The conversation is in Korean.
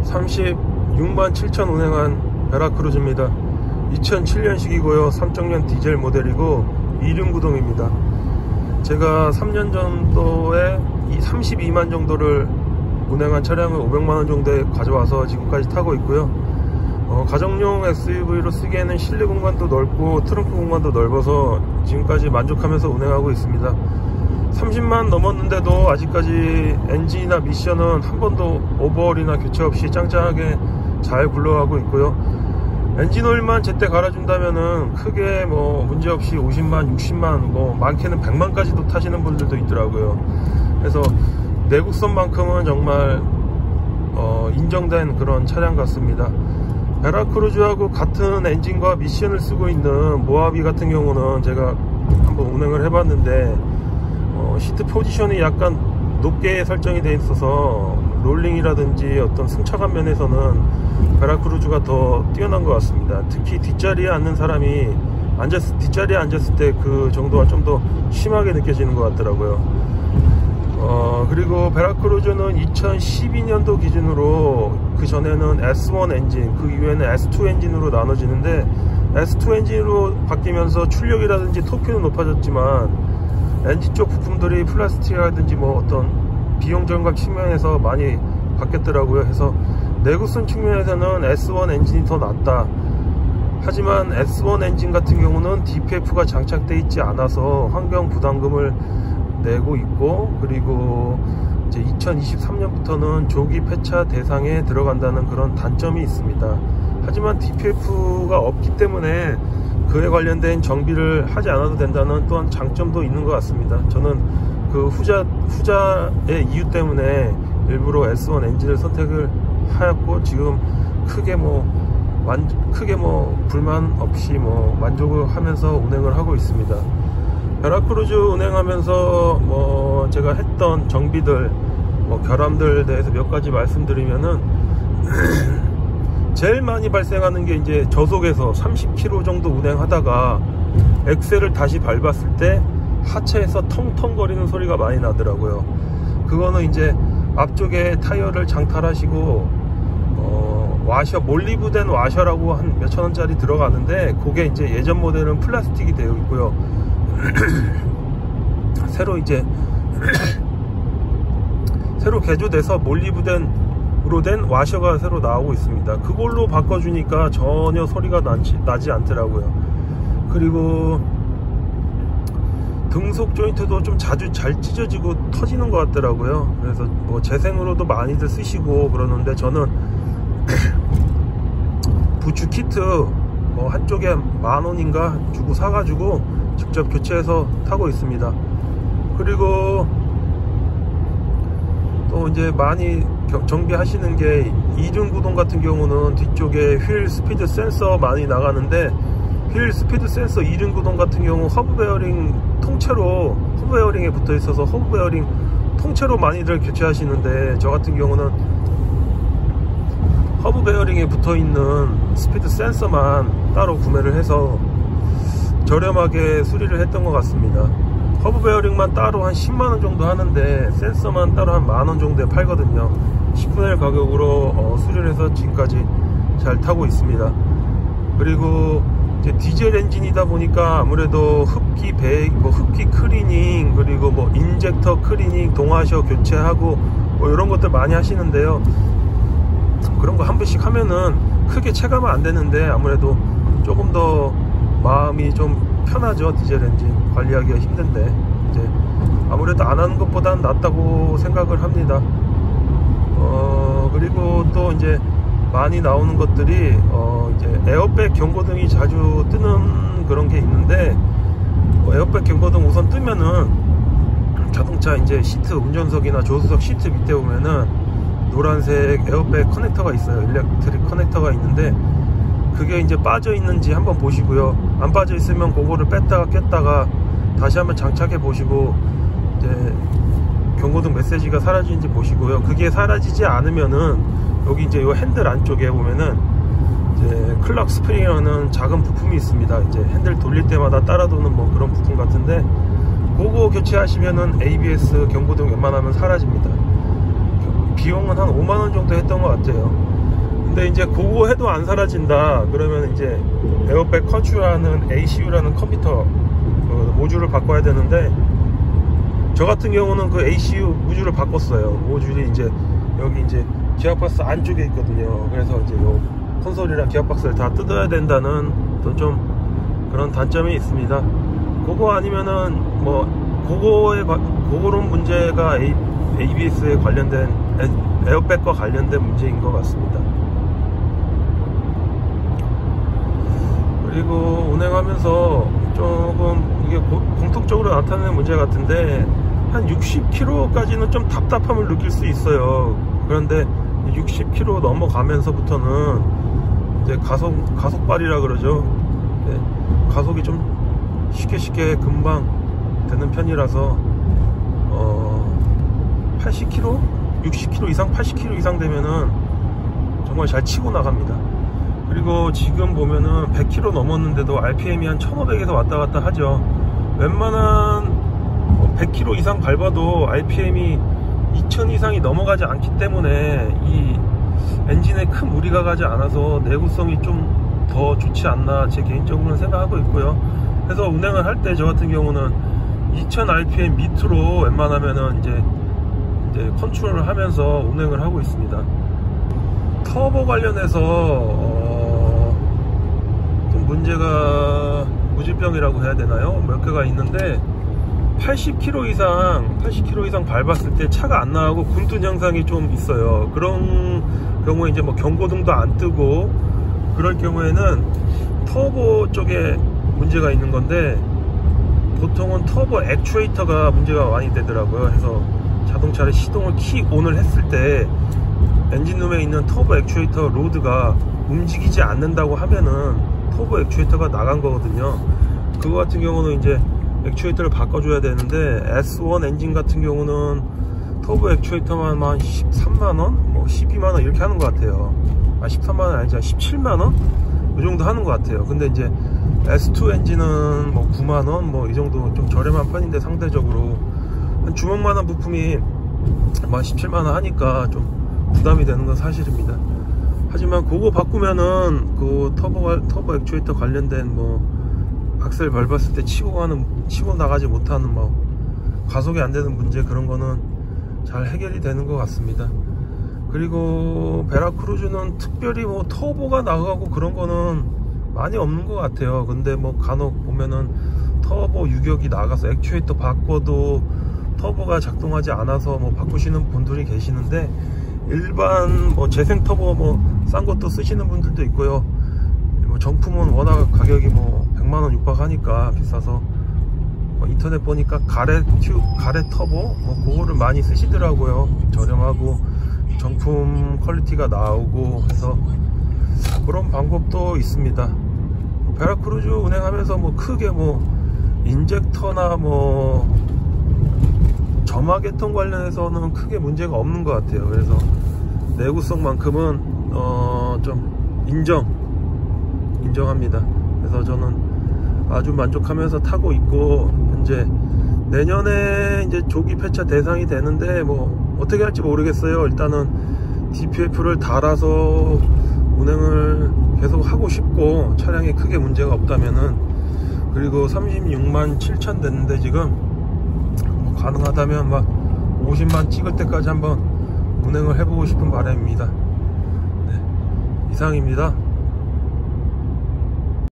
36만 7천 운행한 베라크루즈입니다. 2007년식이고요 3.0 디젤 모델이고 2륜구동입니다. 제가 3년 정도에 32만 정도를 운행한 차량을 500만원 정도에 가져와서 지금까지 타고 있고요. 가정용 SUV로 쓰기에는 실내 공간도 넓고 트렁크 공간도 넓어서 지금까지 만족하면서 운행하고 있습니다. 30만 넘었는데도 아직까지 엔진이나 미션은 한 번도 오버홀이나 교체 없이 짱짱하게 잘 굴러가고 있고요. 엔진 오일만 제때 갈아준다면은 크게 뭐 문제없이 50만 60만 뭐 많게는 100만까지도 타시는 분들도 있더라고요. 그래서 내국선만큼은 정말 인정된 그런 차량 같습니다. 베라크루즈하고 같은 엔진과 미션을 쓰고 있는 모하비 같은 경우는 제가 한번 운행을 해봤는데 시트 포지션이 약간 높게 설정이 되어 있어서 롤링이라든지 어떤 승차감 면에서는 베라크루즈가 더 뛰어난 것 같습니다. 특히 뒷자리에 앉는 사람이 뒷자리에 앉았을 때 그 정도가 좀 더 심하게 느껴지는 것 같더라고요. 그리고 베라크루즈는 2012년도 기준으로 그 전에는 S1 엔진, 그 이후에는 S2 엔진으로 나눠지는데 S2 엔진으로 바뀌면서 출력이라든지 토크는 높아졌지만 엔진 쪽 부품들이 플라스틱이라든지 뭐 어떤 비용 절감 측면에서 많이 바뀌었더라고요. 그래서 내구성 측면에서는 S1 엔진이 더 낫다. 하지만 S1 엔진 같은 경우는 DPF가 장착되어 있지 않아서 환경 부담금을 내고 있고, 그리고 이제 2023년부터는 조기 폐차 대상에 들어간다는 그런 단점이 있습니다. 하지만 DPF가 없기 때문에 그에 관련된 정비를 하지 않아도 된다는 또한 장점도 있는 것 같습니다. 저는 그 후자의 이유 때문에 일부러 S1 엔진을 선택을 하였고, 지금 크게 뭐 불만 없이 뭐 만족을 하면서 운행을 하고 있습니다. 베라크루즈 운행하면서 뭐 제가 했던 정비들, 뭐 결함들 대해서 몇 가지 말씀드리면은 제일 많이 발생하는 게 이제 저속에서 30km 정도 운행하다가 엑셀을 다시 밟았을 때 하체에서 텅텅거리는 소리가 많이 나더라고요. 그거는 이제 앞쪽에 타이어를 장탈하시고 와셔, 몰리브된 와셔라고 한 몇천원짜리 들어가는데 그게 이제 예전 모델은 플라스틱이 되어 있고요. 새로 이제 새로 개조돼서 몰리브된으로 된 와셔가 새로 나오고 있습니다. 그걸로 바꿔주니까 전혀 소리가 나지 않더라고요. 그리고 등속 조인트도 좀 자주 잘 찢어지고 터지는 것 같더라고요. 그래서 뭐 재생으로도 많이들 쓰시고 그러는데 저는 부츠 키트 뭐 한쪽에 10,000원인가 주고 사가지고 직접 교체해서 타고 있습니다. 그리고 또 이제 많이 정비하시는 게 이륜구동 같은 경우는 뒤쪽에 휠 스피드 센서 많이 나가는데, 휠 스피드 센서 이륜구동 같은 경우 허브 베어링 통째로, 허브 베어링에 붙어 있어서 허브 베어링 통째로 많이들 교체하시는데, 저 같은 경우는 허브 베어링에 붙어 있는 스피드 센서만 따로 구매를 해서 저렴하게 수리를 했던 것 같습니다. 허브 베어링만 따로 한 10만원 정도 하는데 센서만 따로 한 만원 정도에 팔거든요. 10분의 1 가격으로 수리를 해서 지금까지 잘 타고 있습니다. 그리고 이제 디젤 엔진이다 보니까 아무래도 흡기 클리닝, 그리고 뭐 인젝터 클리닝, 동화셔 교체하고 뭐 이런 것들 많이 하시는데요. 그런 거 한 번씩 하면은 크게 체감은 안 되는데 아무래도 조금 더 마음이 좀 편하죠. 디젤 엔진 관리하기가 힘든데 이제 아무래도 안 하는 것보다는 낫다고 생각을 합니다. 그리고 또 이제 많이 나오는 것들이 이제 에어백 경고등이 자주 뜨는 그런 게 있는데, 에어백 경고등 우선 뜨면은 자동차 이제 시트, 운전석이나 조수석 시트 밑에 보면은 노란색 에어백 커넥터가 있어요. 일렉트릭 커넥터가 있는데 그게 이제 빠져 있는지 한번 보시고요. 안 빠져 있으면 그거를 뺐다가 꼈다가 다시 한번 장착해 보시고 이제 경고등 메시지가 사라지는지 보시고요. 그게 사라지지 않으면은 여기 이제 요 핸들 안쪽에 보면은 이제 클락 스프링이라는 작은 부품이 있습니다. 이제 핸들 돌릴 때마다 따라 도는 뭐 그런 부품 같은데, 그거 교체하시면은 ABS 경고등 웬만하면 사라집니다. 비용은 한 5만원 정도 했던 것 같아요. 근데 이제 그거 해도 안 사라진다 그러면 이제 에어백 컨트롤하는 ACU라는 컴퓨터 모듈을 바꿔야 되는데, 저 같은 경우는 그 ACU 모듈을 바꿨어요. 모듈이 이제 여기 이제 기어박스 안쪽에 있거든요. 그래서 이제 요 콘솔이랑 기어박스를 다 뜯어야 된다는 또 좀 그런 단점이 있습니다. 그거 아니면은 뭐 그거런 문제가 ABS에 관련된 에어백과 관련된 문제인 것 같습니다. 그리고 운행하면서 조금 이게 공통적으로 나타나는 문제 같은데, 한 60km까지는 좀 답답함을 느낄 수 있어요. 그런데 60km 넘어가면서부터는 이제 가속발이라 그러죠. 네, 가속이 좀 쉽게 금방 되는 편이라서 80km, 60km 이상, 80km 이상 되면은 정말 잘 치고 나갑니다. 그리고 지금 보면은 100km 넘었는데도 RPM이 한 1500에서 왔다 갔다 하죠. 웬만한 100km 이상 밟아도 RPM이 2000 이상이 넘어가지 않기 때문에 이 엔진에 큰 무리가 가지 않아서 내구성이 좀 더 좋지 않나 제 개인적으로는 생각하고 있고요. 그래서 운행을 할 때 저 같은 경우는 2000 RPM 밑으로 웬만하면은 이제 컨트롤을 하면서 운행을 하고 있습니다. 터보 관련해서 좀 문제가 무질병이라고 해야 되나요? 몇 개가 있는데, 80km 이상 밟았을 때 차가 안 나가고 굼뜬 현상이 좀 있어요. 그런 경우에 이제 뭐 경고등도 안 뜨고, 그럴 경우에는 터보 쪽에 문제가 있는 건데, 보통은 터보 액추에이터가 문제가 많이 되더라고요. 그래서 자동차를 시동을 온을 했을 때 엔진룸에 있는 터보 액추에이터 로드가 움직이지 않는다고 하면은 터보 액추에이터가 나간 거거든요. 그거 같은 경우는 이제 액추에이터를 바꿔줘야 되는데, S1 엔진 같은 경우는 터보 액추에이터만 한 13만원? 뭐 12만원 이렇게 하는 것 같아요. 13만원 아니지, 17만원? 이 정도 하는 것 같아요. 근데 이제 S2 엔진은 뭐 9만원? 뭐 이 정도 좀 저렴한 편인데, 상대적으로 한 주먹만한 부품이 막 17만원 하니까 좀 부담이 되는 건 사실입니다. 하지만 그거 바꾸면은 그 터보 액추에이터 관련된 뭐 악셀 밟았을 때 치고 나가지 못하는 뭐 가속이 안 되는 문제, 그런 거는 잘 해결이 되는 것 같습니다. 그리고 베라크루즈는 특별히 뭐 터보가 나가고 그런 거는 많이 없는 것 같아요. 근데 뭐 간혹 보면은 터보 유격이 나가서 액추에이터 바꿔도 터보가 작동하지 않아서 뭐 바꾸시는 분들이 계시는데, 일반 뭐 재생 터보 뭐 싼 것도 쓰시는 분들도 있고요. 뭐 정품은 워낙 가격이 뭐 100만원 육박하니까 비싸서, 뭐 인터넷 보니까 가레 터보 뭐 그거를 많이 쓰시더라고요. 저렴하고 정품 퀄리티가 나오고 해서 그런 방법도 있습니다. 베라크루즈 운행하면서 뭐 크게 뭐 인젝터나 뭐 점화계통 관련해서는 크게 문제가 없는 것 같아요. 그래서 내구성만큼은 좀 인정합니다. 그래서 저는 아주 만족하면서 타고 있고, 현재 내년에 이제 조기 폐차 대상이 되는데 뭐 어떻게 할지 모르겠어요. 일단은 DPF를 달아서 운행을 계속 하고 싶고, 차량에 크게 문제가 없다면은. 그리고 36만 7천 됐는데 지금 뭐 가능하다면 막 50만 찍을 때까지 한번 운행을 해보고 싶은 바람입니다. 네, 이상입니다.